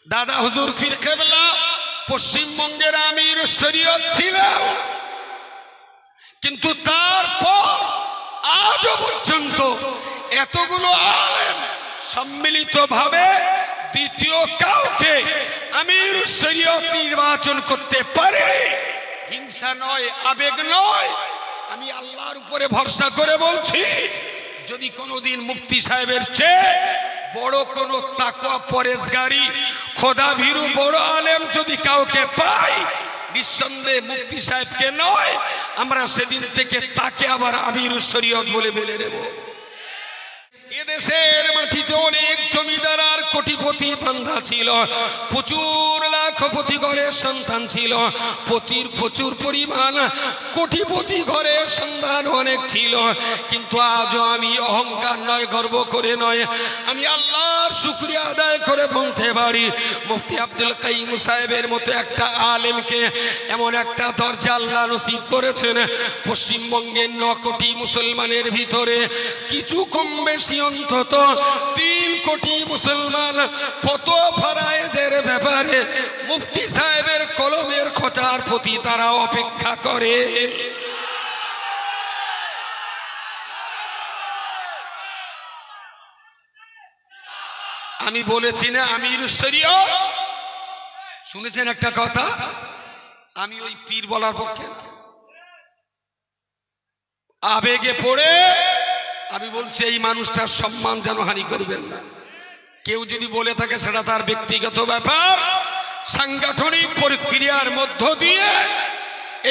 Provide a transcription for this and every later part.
দাদা হুজুর পীর কেবলা পশ্চিমবঙ্গের আমির শরীয়ত ছিলেন, কিন্তু তারপর আজও পর্যন্ত এতগুলো আলেম সম্মিলিতভাবে দ্বিতীয় কাউকে আমির শরীয়ত নির্বাচন করতে পারে। হিংসা নয়, আবেগ নয়, আমি আল্লাহর উপরে ভরসা করে বলছি, যদি কোনোদিন মুফতি সাহেবের চেয়ে বড় কোনো তাকওয়া পরেজগারি খোদা ভীরু বড় আলেম যদি কাউকে পাই, নিঃসন্দেহে মুফতি সাহেবকে নয়, আমরা সেদিন থেকে তাকে আবার আমির শরীয়ত বলে মেনে নেব। এদেশের মাটিতে অনেক জমিদার আর কোটিপতি বান্ধা ছিল, প্রচুর লাখপতি ঘরের সন্তান ছিল, প্রচুর পরিমাণ কোটিপতি ঘরের সন্তান অনেক ছিল, কিন্তু আজও আমি অহংকার নয়, গর্ব করে নয়, আমি আল্লাহর শুকরিয়া আদায় করে বলতে পারি, মুফতি আব্দুল কাইয়ুম সাহেবের মতো একটা আলেমকে এমন একটা দরজা আল্লাহ নসিব করেছেন। পশ্চিমবঙ্গের 9 কোটি মুসলমানের ভিতরে কিছু কম বেশি অন্তত 3 কোটি মুসলমান ফতোয়া ফরায়েজের ব্যাপারে মুফতি সাহেবের কলমের খোঁচার প্রতি তারা অপেক্ষা করে। আমি বলেছি না আমির শরীয়ত, শুনেছেন একটা কথা, আমি ওই পীর বলার পক্ষে না, আবেগে পড়ে আমি বলছি এই মানুষটার সম্মান যেন হানি করবেন না। কেউ যদি বলে থাকে সেটা তার ব্যক্তিগত ব্যাপার। সাংগঠনিক প্রক্রিয়ার মধ্য দিয়ে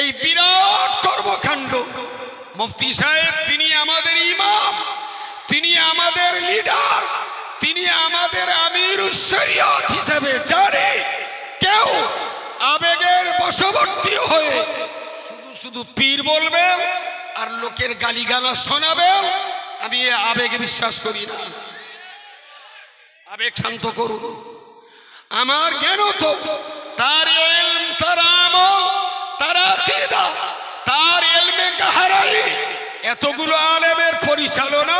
এই বিরাট কর্মকাণ্ড, মুফতি সাহেব তিনি আমাদের ইমাম, তিনি আমাদের লিডার, তিনি আমাদের আমির শরীয়ত হিসেবে জানে। কেউ আবেগের বশবর্তী হয়ে শুধু পীর বলবেন আর লোকের গালিগালাজ শোনাবেন, আমি আবেগে বিশ্বাস করি না। আবেগ শান্ত করুন। আমার জ্ঞান তো তার ইলম, তার আমল, তার আকীদা, তার ইলমে গাহরাই, এতগুলো আলেমের পরিচালনা,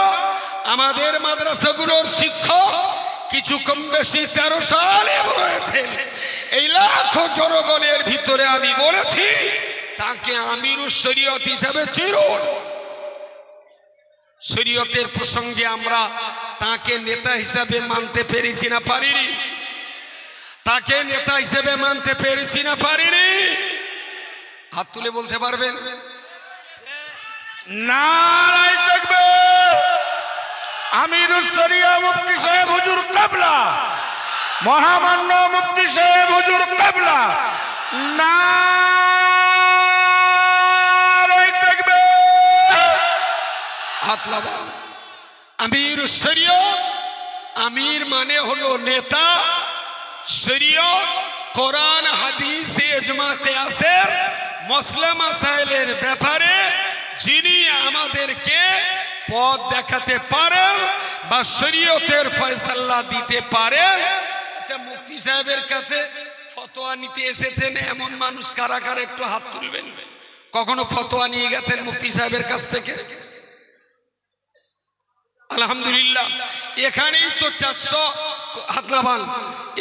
আমাদের মাদ্রাসাগুলোর শিক্ষক কিছু কম বেশি 1300 আলেম রয়েছেন। এই লাখো জনগণের ভিতরে আমি বলেছি তাকে আমিরুশ শরীয়ত হিসাবে চিনুন। শরীয়তের প্রসঙ্গে আমরা তাকে নেতা হিসাবে মানতে পেরেছি না পারিনি? তাকে নেতা হিসেবে মানতে পেরেছি না পারিনি? হাত তুলে বলতে পারবেন? নারায়ে তাকবীর। আমিরুশ শরীয়ত মুফতি সাহেব হুজুর কেবলা, মহামান্য মুফতি সাহেব হুজুর কেবলা, নারায়ে তাকবীর। হাত লাগান। আমিরুশ শরীয়ত, আমির মানে হলো নেতা, শরীয়ত কোরআন হাদিস ইজমা কিয়াসের মাসলা মাসাইলের ব্যাপারে যিনি আমাদেরকে পথ দেখাতে পারেন বা শরীয়তের ফয়সালা দিতে পারেন। আচ্ছা, মুফতি সাহেবের কাছে ফতোয়া নিতে এসেছেন এমন মানুষ কারা কারা একটু হাত তুলবেন? কখনো ফতোয়া নিয়ে গেছেন মুফতি সাহেবের কাছ থেকে? আলহামদুলিল্লাহ। এখানেই তো 400 হাত নামান,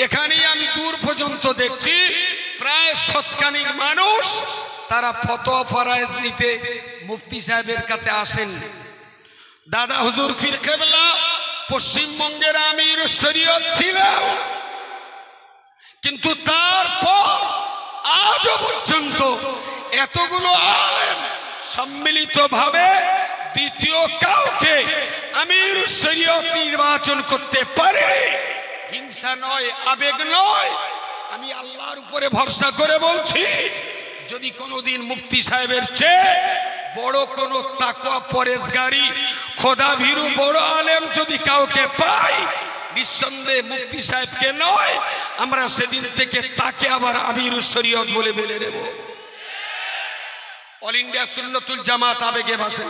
এখানেই আমি দূর পর্যন্ত দেখছি প্রায় শতখানিক মানুষ তারা ফতোয়া ফরায়েজ নিতে মুফতি সাহেবের কাছে আসেন। দাদা হুজুর পীর কেবলা পশ্চিমবঙ্গের আমির শরীয়ত ছিলেন, কিন্তু তারপর আজও পর্যন্ত এতগুলো আলেম সম্মিলিতভাবে দ্বিতীয় কাউকে আমির শরীয়ত নির্বাচন করতে পারে। হিংসা নয়, আবেগ নয়, আমি আল্লাহর উপরে ভরসা করে বলছি, যদি কোনোদিন মুফতি সাহেবের চেয়ে বড় কোনো তাকওয়া পরেজগারি খোদা ভীরু বড় আলেম যদি কাউকে পাই, নিঃসন্দেহে মুফতি সাহেবকে নয়, আমরা সেদিন থেকে তাকে আবার আমির শরীয়ত বলে মেনে নেব। অল ইন্ডিয়া সুন্নতুল জামাত আবেগে ভাসে।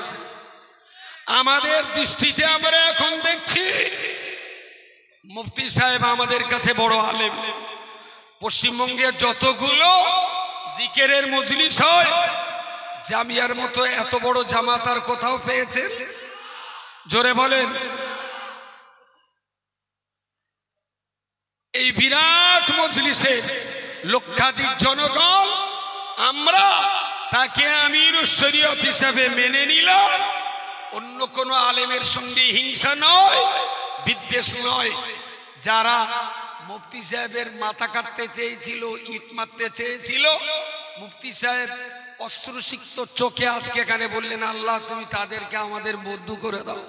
আমাদের দৃষ্টিতে আমরা এখন দেখছি মুফতি সাহেব আমাদের কাছে বড় আলেম। পশ্চিমবঙ্গে যতগুলো জিকিরের মজলিস হয়, জামিয়ার মতো এত বড় জামাত আর কোথাও পেয়েছেন? জোরে বলেন। এই বিরাট মজলিসে লক্ষাধিক জনগণ আমরা তাকে আমিরুশ শরীয়ত হিসাবে মেনে নিলাম। অন্য কোনো আলেমের সঙ্গে হিংসা নয়, বিদ্বেষ নয়। যারা মুফতি সাহেবের মাথা কাটতে চেয়েছিল, ইট মারতে চেয়েছিল, মুফতি সাহেব অশ্রুসিক্ত চোখে আজকে এখানে বললেন, আল্লাহ তুমি তাদেরকে আমাদের বন্ধু করে দাও,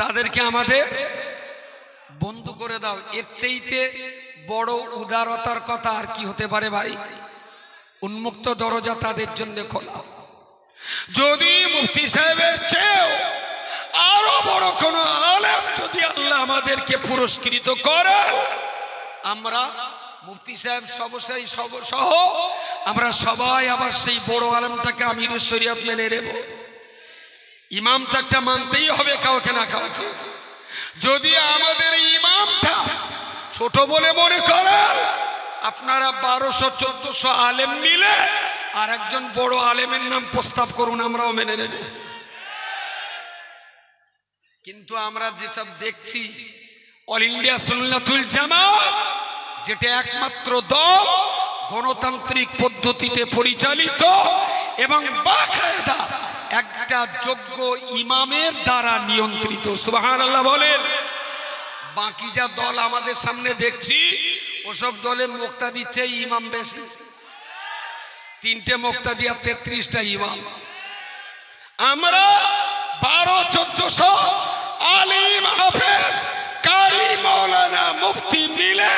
তাদেরকে আমাদের বন্ধু করে দাও। এর চাইতে বড় উদারতার কথা আর কি হতে পারে ভাই? উন্মুক্ত দরজা তাদের জন্য খোলা। যদি মুফতি সাহেবের চেয়েও আরো বড় কোন আলেম যদি আল্লাহ আমাদেরকে পুরস্কৃত করেন, আমরা মুফতি সাহেব সহ আমরা সবাই আবার সেই বড় আলেমটাকে আমিরুশ শরীয়ত মেনে নেব। ইমাম তো একটা মানতেই হবে কাউকে না কাউকে। যদি আমাদের ইমামটা ছোট বলে মনে করেন, আপনারা 1200-1400 আলেম মিলে আর একজন বড় আলেমের নাম প্রস্তাব করুন, আমরাও মেনে নেব। কিন্তু আমরা যেসব দেখছি, অল ইন্ডিয়া সুন্নাতুল জামাত যেটা একমাত্র দল গণতান্ত্রিক পদ্ধতিতে পরিচালিত এবং বাকায়দা একটা যোগ্য ইমামের দ্বারা নিয়ন্ত্রিত, সুবহানাল্লাহ বলেন। বাকি যা দল আমাদের সামনে দেখছি, ওসব দলে মুক্তা দিচ্ছে ইমাম বেশি, 3টে মুক্তা দিয়া 33টা ইমাম। আমরা 1200-1400 আলিম, হাফেজ, কারি, মাওলানা, মুফতি মিলে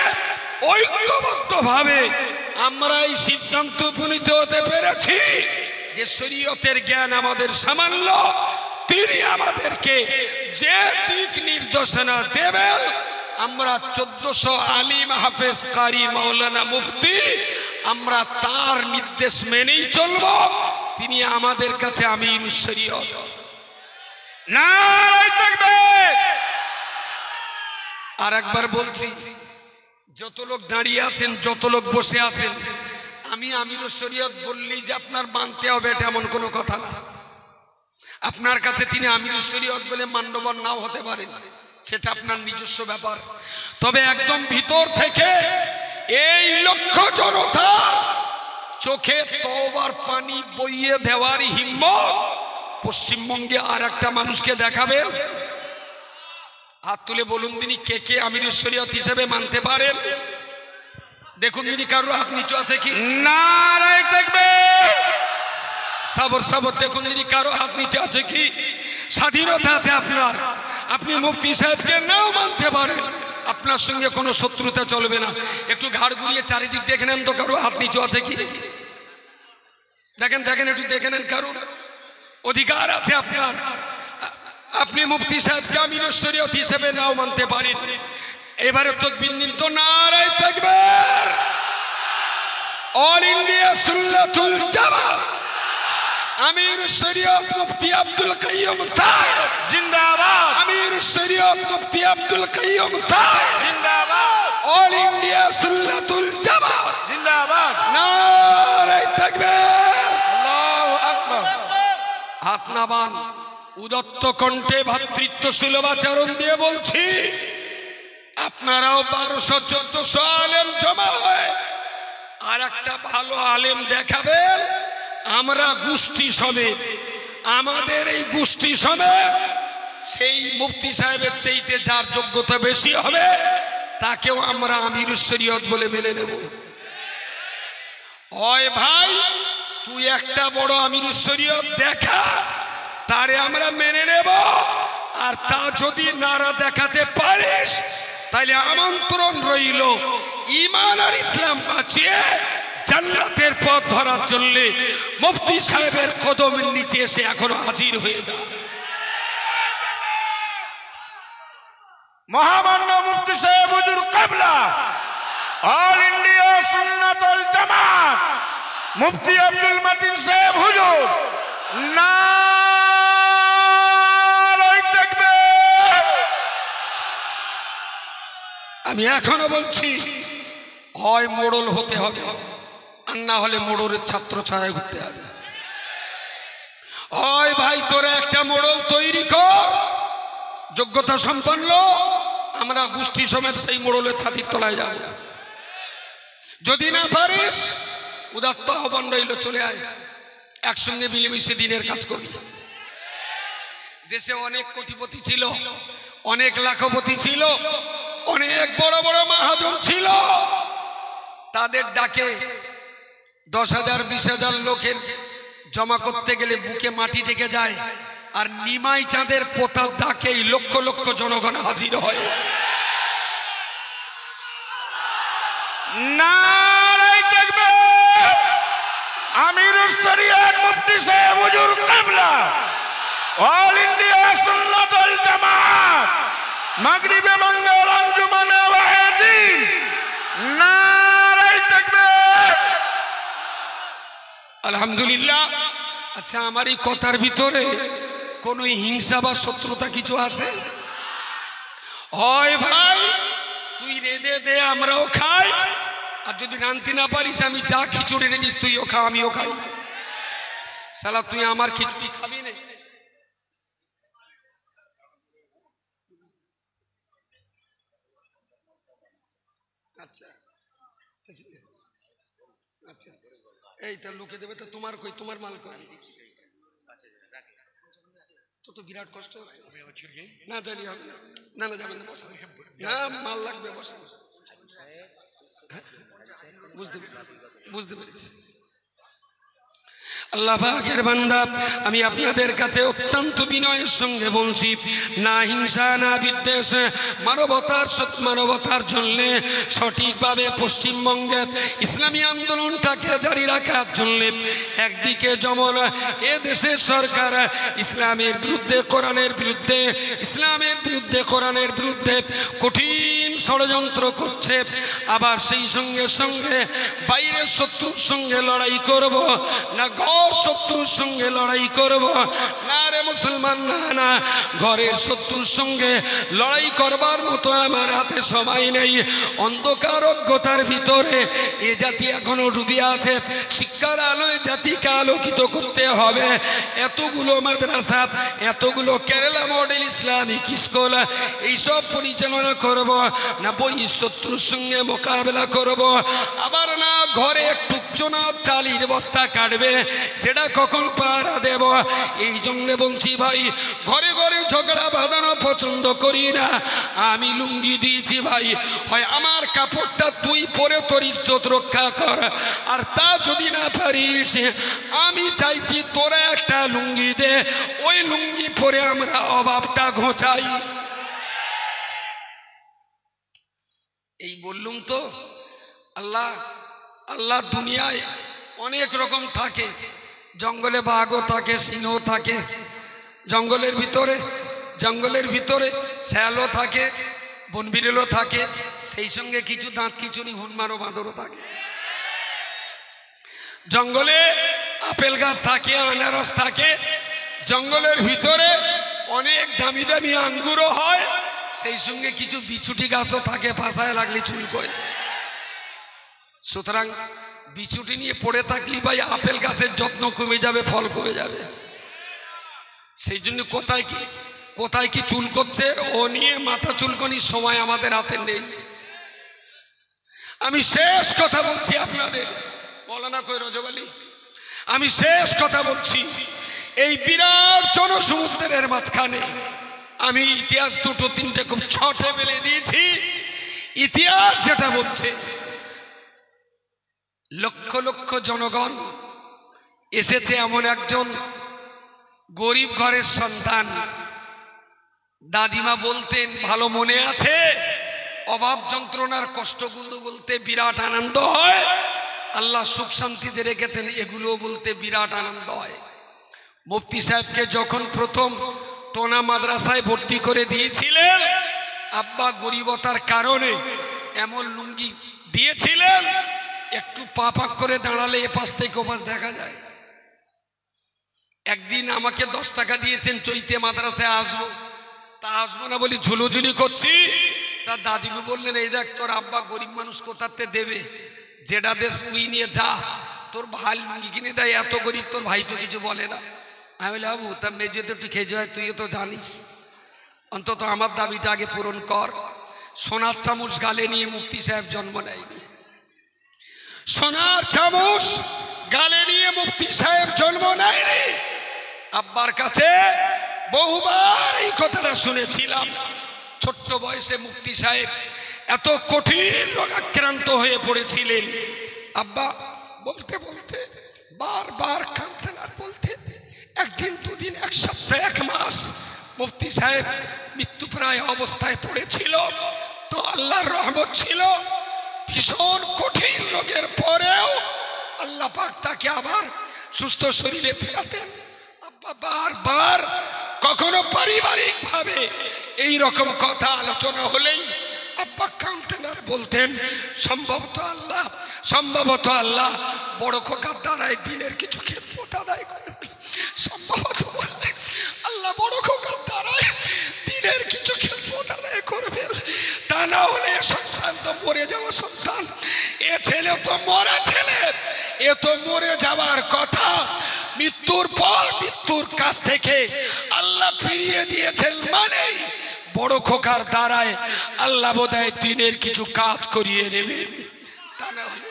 ঐক্যবদ্ধ ভাবে আমরা এই সিদ্ধান্ত উপনীত হতে পেরেছি যে শরীয়তের জ্ঞান আমাদের সামান্য, তিনি আমাদেরকে যে দিক নির্দেশনা দেবেন, আমরা 1400 আলিম, হাফেজ, কারি, মাওলানা, মুফতি আমরা তার নির্দেশ মেনেই চলব। তিনি আমাদের কাছে আমিরুশ শরীয়ত। নারায়ে তাকবীর। আর একবার বলছি, যত লোক দাঁড়িয়ে আছেন, যত লোক বসে আছেন, আমি আমিরুশ শরীয়ত বললেই যে আপনার মানতে হবে এটা এমন কোনো কথা না। আপনার কাছে তিনি আমিরুশ শরীয়ত বলে মান্যবর নাও হতে পারেন, সেটা আপনার নিজস্ব ব্যাপার। তবে একদম ভিতর থেকে এই লক্ষ জনতা চোখে তওবার পানি বইয়ে দেওয়ার হিম্মত পশ্চিমবঙ্গে আর একটা মানুষকে দেখাবেন? হাত তুলে বলুন তিনি কে কে আমিরুশ শরীয়ত হিসেবে মানতে পারেন? দেখুন তিনি কারো হাত নিচু আছে কি? নারায়ে তাকবীর। সাবর সাবর, দেখুন তিনি কারো হাত নিচে আছে কি? স্বাধীনতা আছে আপনার, আপনি মুফতি সাহেবকে নাও মানতে পারেন, আপনার সঙ্গে কোনো শত্রুতা চলবে না। একটু ঘাড় ঘুরিয়ে চারিদিক দেখে নেন তো কারো হাত নিচু আছে কি? দেখেন দেখেন, একটু দেখে নেন, কারোর অধিকার আছে আপনার। আপনি মুফতি সাহেবকে আমিরুশ শরীয়ত হিসেবে নাও মানতে পারেন। এবারে তাকবীর দিন তো, নারায়ে তাকবীর। অল ইন্ডিয়া সুন্নাতুল জামাত আমিরুশ শরীয়ত মুফতি আব্দুল কাইয়ুম সাহেব জিন্দাবাদ। আমিরুশ শরীয়ত মুফতি আব্দুল কাইয়ুম সাহেব জিন্দাবাদ। অল ইন্ডিয়া সুন্নাতুল জামাত জিন্দাবাদ। নারায়ে তাকবীর। আল্লাহু আকবার। হাত নামান, উদত্ত কণ্ঠে ভ্রাতৃত্ব সুলভ আচরণ দিয়ে বলছি, আপনারাও 1200-1400 আলেম জমা হয় আর একটা ভালো আলেম দেখাবেন। আমরা গোষ্ঠী সমেত, আমাদের এই গোষ্ঠী সমেত সেই মুফতি সাহেবের চাইতে যার যোগ্যতা বেশি হবে তাকেও আমরা আমিরুশ শরীয়ত বলে মেনে নেব। ওই ভাই, তুই একটা বড় আমিরুশ শরীয়ত দেখা, তারে আমরা মেনে নেব। আর তা যদি নারা দেখাতে পারিস, তাহলে আমন্ত্রণ রইল ঈমান আর ইসলাম বাঁচিয়ে জান্নাতের পথ ধরার জন্য মুফতি সাহেবের কদমের নিচে এসে এখনো হাজির হয়ে যা। মহামান্য মুফতি সাহেব হুজুর কিবলা, অল ইন্ডিয়া সুন্নাতুল জামাত মুফতি আব্দুল মতিন সাহেব হুজুর, নারায়ে তাকবীর। আমি এখনো বলছি, হয় মোড়ল হতে হবে, আর না হলে মোড়লের ছাত্র ছায়ায় ঘুরতে হবে। হয় ভাই তোরা একটা মোড়ল তৈরি কর, যোগ্যতা সম্পন্ন, আমরা গোষ্ঠী সমেত সেই মোড়লের ছাতির তলায় যাব। যদি না পারিস উদাত্ত আহ্বান রইল, চলে আয়, একসঙ্গে মিলেমিশে দিনের কাজ করি। দেশে অনেক কোটিপতি ছিল, অনেক লাখপতি ছিল, অনেক বড় বড় মহাজন ছিল। তাদের ডাকে 10,000 20,000 লোকের জমা করতে গেলে বুকে মাটি টেকে যায়, আর নিমাই চাঁদের পোতার ডাকেই লক্ষ লক্ষ জনগণ হাজির হয়। নারায়ে তাকবীর। আমিরুস শরিয়াত মুফতি সাহেব হুজুর কিবলা, অল ইন্ডিয়া সুন্নাত ওয়াল জামাত, মাগরিবে বাঙ্গাল আঞ্জুমানে ওয়াহিদিন। নারায়ে তাকবীর। আলহামদুলিল্লাহ। আচ্ছা, আমার এই কথার ভিতরে কোনো হিংসা বা শত্রুতা কিছু আছে? হয় ভাই তুই রেঁধে দে, আমরাও খাই, আর যদি রাঁধতে না পারিস আমি যা খিচুড়ি রেঁধে দিস তুইও খা, আমিও খাই। শালা তুই আমার খিচুড়ি খাবি না? আচ্ছা আচ্ছা, এইটা লোকে দেবে তো, তোমার কই, তোমার মাল কই? তো বিরাট কষ্ট না, জানি হবে না, না না যাবেন না, বসেন না, মাল লাগবে, বসেন। বুঝতে পেরেছি, বুঝতে পেরেছি। আল্লাহ পাকের বান্দা, আমি আপনাদের কাছে অত্যন্ত বিনয়ের সঙ্গে বলছি, না হিংসা না বিদ্বেষ, মানবতার মানবতার জন্য সঠিকভাবে পশ্চিমবঙ্গের ইসলামী আন্দোলনটাকে জারি রাখার জন্য একদিকে যেমন এ দেশের সরকার ইসলামের বিরুদ্ধে, কোরআনের বিরুদ্ধে, ইসলামের বিরুদ্ধে, কোরআনের বিরুদ্ধে কঠিন ষড়যন্ত্র করছে, আবার সেই সঙ্গে সঙ্গে বাইরের শত্রুর সঙ্গে লড়াই করব না, শত্রুর সঙ্গে লড়াই করব না রে মুসলমান, না না, ঘরের শত্রুর সঙ্গে লড়াই করবার মতো আমার হাতে সময় নেই। অন্ধকার অজ্ঞতার ভিতরে এ জাতি এখনো ডুবে আছে, শিক্ষার আলোয় জাতিকে আলোকিত করতে হবে। এতগুলো মাদ্রাসা, এতগুলো কেরালা মডেল ইসলামিক স্কুল, এইসব পরিচালনা করব না বহিঃ শত্রুর সঙ্গে মোকাবেলা করব, আবার না ঘরে একটু চোনা চালির বস্তা কাটবে, সেটা কখন পাহারা দেব? এই জন্য বলছি ভাই, ঘরে ঘরে ঝগড়া বাঁধানো পছন্দ করি না। আমি লুঙ্গি দিয়েছি ভাই, হয় আমার কাপড়টা তুই পরে তোর ইজ্জত রক্ষা কর, আর তা যদি না পারিস আমি চাইছি তোরা একটা লুঙ্গি দে, ওই লুঙ্গি পরে আমরা অভাবটা ঘোচাই। এই বললুম তো। আল্লাহ আল্লাহ দুনিয়ায় অনেক রকম থাকে, জঙ্গলে বাঘও থাকে, সিংহ থাকে, জঙ্গলের ভিতরে শ্যালও থাকে, বনবিড়ালও থাকে, সেই সঙ্গে কিছু দাঁত খিচুনি হনুমান ও বাঁদরও থাকে। জঙ্গলে আপেল গাছ থাকে, আনারস থাকে, জঙ্গলের ভিতরে অনেক দামি দামি আঙ্গুরও হয়, সেই সঙ্গে কিছু বিছুটি গাছও থাকে, পাশায় লাগলে চুলকোয়। সুতরাং বিছুটি নিয়ে পড়ে থাকলি ভাই আপেল গাছের যত্ন কমে যাবে, ফল কমে যাবে। সেই জন্য কোথায় কি চুল করছে ও নিয়ে মাথা চুলকনির সময় আমাদের হাতে নেই। আমি শেষ কথা বলছি আপনাদের, বলো না কই রজব আলী, আমি শেষ কথা বলছি, এই বিরাট জনসমুদ্রের মাঝখানে আমি ইতিহাস দুটো তিনটে খুব ছটে মেলে দিয়েছি। ইতিহাস যেটা বলছে লক্ষ লক্ষ জনগণ এসেছে এমন একজন গরিব ঘরের সন্তান। দাদিমা বলতেন, ভালো মনে আছে, অভাব যন্ত্রণার কষ্টগুলো বলতে বিরাট আনন্দ হয়, আল্লাহ সুখ শান্তিতে রেখেছেন এগুলো বলতে বিরাট আনন্দ হয়। মুফতি সাহেবকে যখন প্রথম টোনা মাদ্রাসায় ভর্তি করে দিয়েছিলেন, আব্বা গরিবতার কারণে এমন লুঙ্গি দিয়েছিলেন, একটু পাক করে দাঁড়ালে এপাশ থেকে ওপাশ দেখা যায়। একদিন আমাকে 10 টাকা দিয়েছেন, চৈতে মাদ্রাসায় আসবো, তা আসবো না বলি ঝুলোঝুলি করছি। তার দাদিমা বললেন, এই দেখ তোর আব্বা গরিব মানুষ কোথাতে দেবে, যেটা দেশ তুই নিয়ে যা, তোর ভাই লুঙ্গি কিনে দেয়, এত গরিব তোর ভাই তো কিছু বলে না। আমি বলি, বাবু তা মেজে তো একটু খেয়ে যায়, তুইও তো জানিস, অন্তত আমার দাবিটা আগে পূরণ কর। সোনার চামচ গালে নিয়ে মুফতি সাহেব জন্ম নেয়নি। সোনার চামচ গালে নিয়ে মুফতি সাহেব জন্ম নেয়নি। আব্বার কাছে বহুবার এই কথাটা শুনেছিলাম। ছোট্ট বয়সে মুফতি সাহেব এত কঠিন রোগাক্রান্ত হয়ে পড়েছিলেন। আব্বা বলতে বলতে বারবার কাঁদতেন আর বলতেন। একদিন দুদিন, এক সপ্তাহ, এক মাস মুফতি সাহেব মৃত্যুপ্রায় অবস্থায় পড়েছিল। তো আল্লাহর রহমত ছিল, ভীষণ কঠিন রোগের পরেও আল্লাহ পাক তাকে আবার সুস্থ শরীরে ফেরাতেন। আব্বা বারবার কখনো পারিবারিক ভাবে এই রকম কথা আলোচনা হলেই আব্বা কাঁদতেন আর বলতেন, সম্ভবত আল্লাহ বড় খোকার দ্বারাই দিনের কিছু খেদমত আদায় করেন। সম্ভবত আল্লাহ বড় খোকার দ্বারাই দিনের কিছু খেদমত আদায় করবেন। তা না হলে সন্তান তো মরে যাওয়া সন্তান, এ ছেলে তো মরা ছেলে, এ তো মরে যাওয়ার কথা। মৃত্যুর পর মৃত্যুর কাছ থেকে আল্লাহ ফিরিয়ে দিয়েছেন, মানে বড় খোকার দ্বারায় আল্লাহ বোধহয় দিনের কিছু কাজ করিয়ে নেবেন। তা না হলে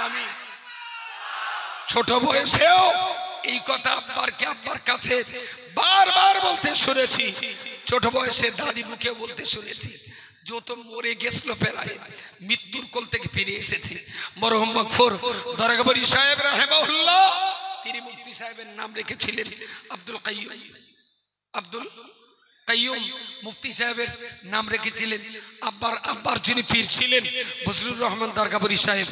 আমি ছোট বয়সেও এই কথা আব্বার কাছে বারবার বলতে শুনেছি। ছোট বয়সে দাদি মুখে বলতে শুনেছি। যত মরে গেছিল প্রায় মৃত্যুর কোল থেকে ফিরে এসেছে। মরহুম মগফুর দরগাবাড়ি সাহেব রাহিমাহুল্লাহ, তিনি মুফতি সাহেবের নাম রেখেছিলেন আব্দুল কাইয়ুম মুফতি সাহেবের নাম রেখেছিলেন। আব্বার যিনি পীর ছিলেন বজলুর রহমান দরগাবাড়ি সাহেব,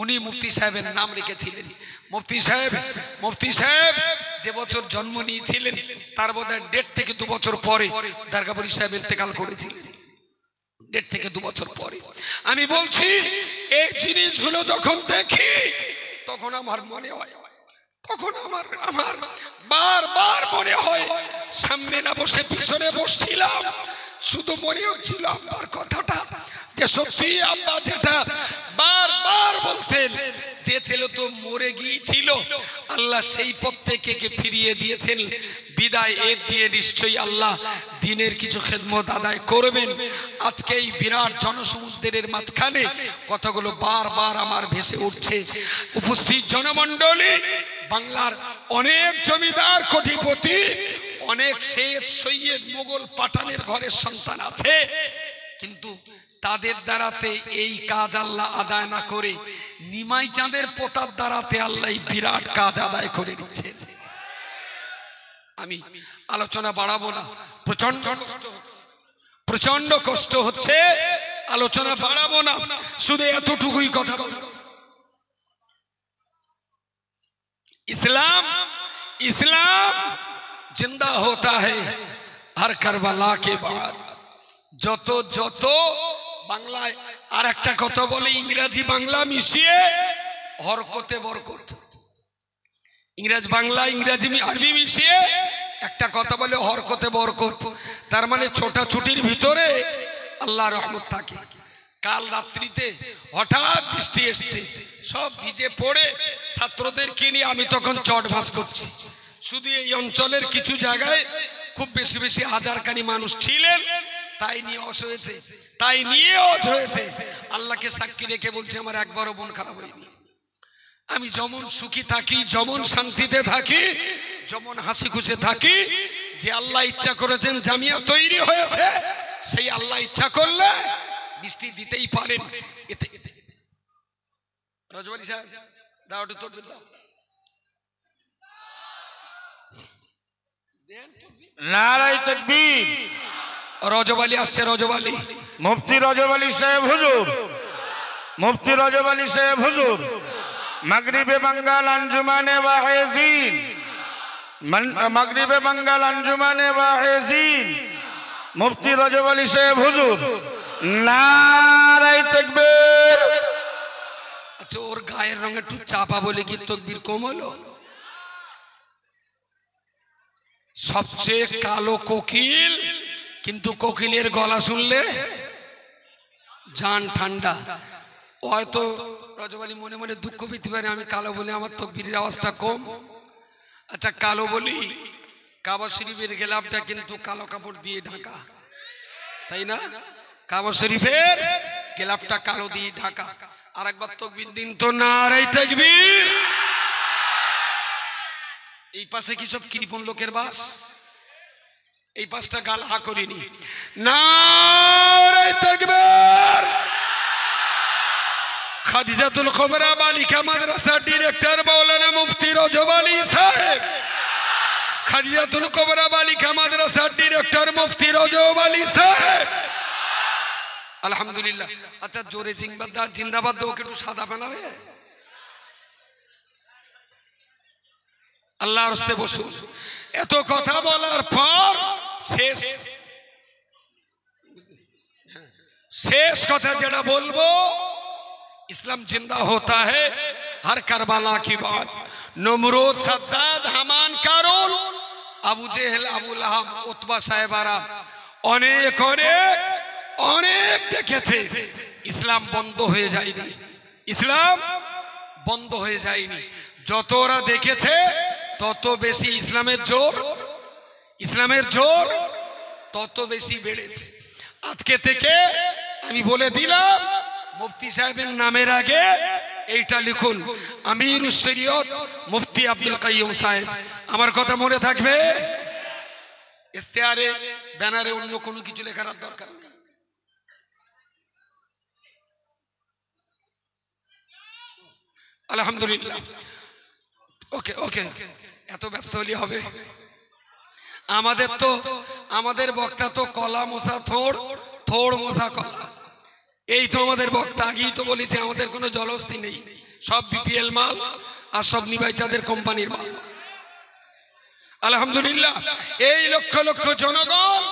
উনি মুফতি সাহেবের নাম রেখেছিলেন। মুফতি সাহেব যে বছর জন্ম নিয়েছিলেন তার বোধহয় 1.5 থেকে 2 বছর পরে দরগাবাড়ি সাহেব ইন্তেকাল করেছিলেন। 1.5 থেকে 2 বছর পরে। আমি বলছি এই জিনিসগুলো যখন দেখি তখন আমার মনে হয়, তখন আমার বারবার মনে হয় সামনে না বসে পিছনে বসছিলাম। শুধু মনে হচ্ছিল আব্বার কথাটা, যে সত্যি আব্বা যেটা বারবার বলতেন, যে ছেলে তো মরে গিয়েছিল আল্লাহ সেই পথ থেকে ফিরিয়ে দিয়েছেন, বিদায় এর দিয়ে নিশ্চয়ই আল্লাহ দিনের কিছু খেদমত আদায় করবেন। আজকে এই বিরাট জনসমুদ্রের মাঝখানে কথাগুলো বারবার আমার ভেসে উঠছে। উপস্থিত জনমণ্ডলী, বাংলার অনেক জমিদার কোটিপতি, অনেক শেখ সৈয়দ মোগল পাঠানের ঘরের সন্তান আছে, কিন্তু তাদের দ্বারাতে এই কাজ আল্লাহ আদায় না করে নিমাই চাঁদের পোতার দ্বারাতে আল্লাহ বিরাট কাজ আদায় করে দিচ্ছে। আমি আলোচনা বাড়াবো না, প্রচন্ড কষ্ট হচ্ছে, আলোচনা বাড়াবো না, শুধু এতটুকুই কথা বলবো। इस्लाम जिंदा होता है हर करबला के बाद। যত যত বাংলায় আর একটা কথা বলে, ইংরেজি বাংলা মিশিয়ে হরকতে বরকত, ইংরেজি বাংলা ইংরেজি আরবি মিশিয়ে একটা কথা বলে হরকতে বরকত। তার মানে ছোটাছুটির ভিতরে আল্লাহ রহমত থাকে। কাল রাত্রিতে হঠাৎ বৃষ্টি এসছে, সব ভিজে পড়ে ছাত্রদেরকে নিয়ে আমি তখন চট ভাস করছি। শুধু এই অঞ্চলের কিছু জায়গায় খুব বেশি বেশি হাজারখানি মানুষ ছিলেন, তাই নিয়ে হয়েছে। আল্লাহকে সাক্ষী রেখে বলছি, আমার একবারও মন খারাপ হয়নি। আমি যেমন সুখী থাকি, যেমন শান্তিতে থাকি, যেমন হাসি খুশি থাকি, যে আল্লাহ ইচ্ছা করেছেন জামিয়া তৈরি হয়েছে, সেই আল্লাহ ইচ্ছা করলে বৃষ্টি দিতেই পারেন। এতে রজবালি সাহেব দাও, দাও। নারায়ে তাকবীর। রজবালি আসছে, রজবালি মুফতি রজবালি সাহেব হুজুর, মুফতি রজবালি সাহেব হুজুর, মাগরিবে বাঙ্গাল আঞ্জুমানে ওয়াহিজিন, মাগরিবে বাঙ্গাল আঞ্জুমানে ওয়াহিজিন, মুফতি রজবালি সাহেব হুজুর, নারায়ে তাকবীর। আচ্ছা, ওর গায়ের রঙে একটু চাপা বলে কি তাকবীর কম হলো? সবচেয়ে কালো কোকিল, কিন্তু কোকিলের গলা শুনলে জান ঠান্ডা। হয়তো রজবালি মনে মনে দুঃখ পেতে পারে, আমি কালো বলে আমার তাকবীরের আওয়াজটা কম। আচ্ছা, কালো বলি, কাবা শরীফের গেলাপটা কিন্তু কালো কাপড় দিয়ে ঢাকা। তাই না? কাবা শরীফের গেলাপটা কালো দিয়ে ঢাকা। আর একবার তাকবীর দিন তো, নারায়ে তাকবীর। এই পাশে কি সব কৃপণ লোকের বাস? এই পাশটা গাল হা করিনি। নারায়ে তাকবীর। খাদিজাতুল কুবরা বালিকা মাদ্রাসার ডিরেক্টর মাওলানা মুফতি রজব আলী সাহেব, খাদিজাতুল কুবরা বালিকা মাদ্রাসার ডিরেক্টর মুফতি রজব আলী সাহেব, আলহামদুলিল্লাহ। আচ্ছা জোরে জিন্দাবাদ দাও, একটু সাদা পেনা হয়ে আল্লাহর রাস্তে বসুন। এত কথা বলার পর শেষ কথা যেটা বলবো, इस्लाम जिंदा होता है हर करबला की बात। नमरूद, सद्दाद, हामान, कारून, আবু জেহেল, আবু লাহাব, উতবা সাহেবারা অনেক অনেক অনেক দেখেছে। ইসলাম বন্ধ হয়ে যায়নি, ইসলাম বন্ধ হয়ে যায়নি। যত ওরা দেখেছে তত বেশি ইসলামের জোর তত বেশি বেড়েছে। আজকে থেকে আমি বলে দিলাম, মুফতি সাহেবের নামের আগে এইটা লিখুন, আমিরুশ শরীয়ত মুফতি আব্দুল কাইয়ুম সাহেব। আমার কথা মনে থাকবে? ইশতেহারে, ব্যানারে অন্য কোনো কিছু লেখার দরকার নেই। আলহামদুলিল্লাহ। ওকে ওকে, এত ব্যস্ত হলে হবে? আমাদের বক্তা তো কলা মোসা থোড়, থোড় মোসা কলা। এই তো আমাদের বক্তা আগেই তো বলেছে, আমাদের কোনো জলস্তি নেই, সব বিপিএল মাল আর সব নিবাইচাঁদের কোম্পানির মাল। আলহামদুলিল্লাহ। এই লক্ষ লক্ষ জনগণ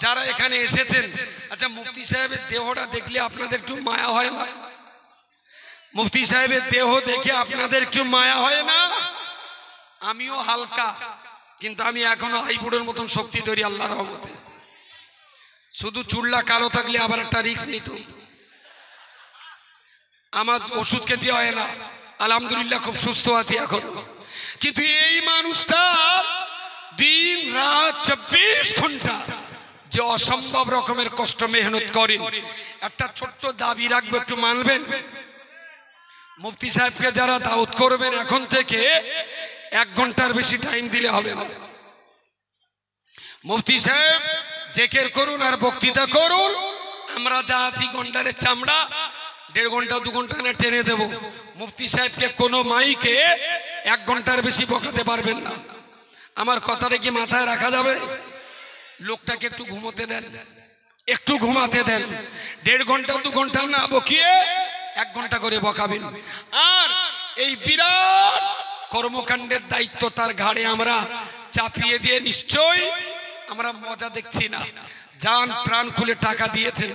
যারা এখানে এসেছেন, আচ্ছা মুফতি সাহেবের দেহটা দেখলে আপনাদের একটু মায়া হয় না? মুফতি সাহেবের দেহ দেখে আপনাদের একটু মায়া হয় না? আমিও হালকা, কিন্তু আমি এখনো হাইবুড়ের মতন শক্তি ধরি আল্লাহর রহমতে। শুধু চুল্লা কালো থাকলে আবার একটা রিস্ক নিত। আমার ওষুধ খেতে হয় না, আলহামদুলিল্লাহ খুব সুস্থ আছি এখন। কিন্তু এই মানুষটার দিন রাত 24 ঘন্টা যে অসম্ভব রকমের কষ্ট মেহনত করেন। একটা ছোট্ট দাবি রাখবো, একটু মানবেন? মুফতি সাহেবকে যারা দাওয়াত করবেন, এখন থেকে 1 ঘন্টার বেশি টাইম দিলে হবে না। মুফতি সাহেব জেকের করুন আর বক্তৃতা করুন, আমরা যা আছি গন্ডারের চামড়া 1.5 ঘন্টা 2 ঘন্টা না টেনে দেব। মুফতি সাহেবকে কোনো মাইকে 1 ঘন্টার বেশি বকাতে পারবেন না। আমার কথাটা কি মাথায় রাখা যাবে? লোকটাকে একটু ঘুমোতে দেন, একটু ঘুমাতে দেন। 1.5 ঘন্টা 2 ঘন্টা না বকিয়ে 1 ঘন্টা করে বকাবেন। আর এই বিরাট কর্মকাণ্ডের দায়িত্ব তার ঘাড়ে আমরা চাপিয়ে দিয়ে নিশ্চয়ই আমরা মজা দেখছি না। জান প্রাণ খুলে টাকা দিয়েছেন,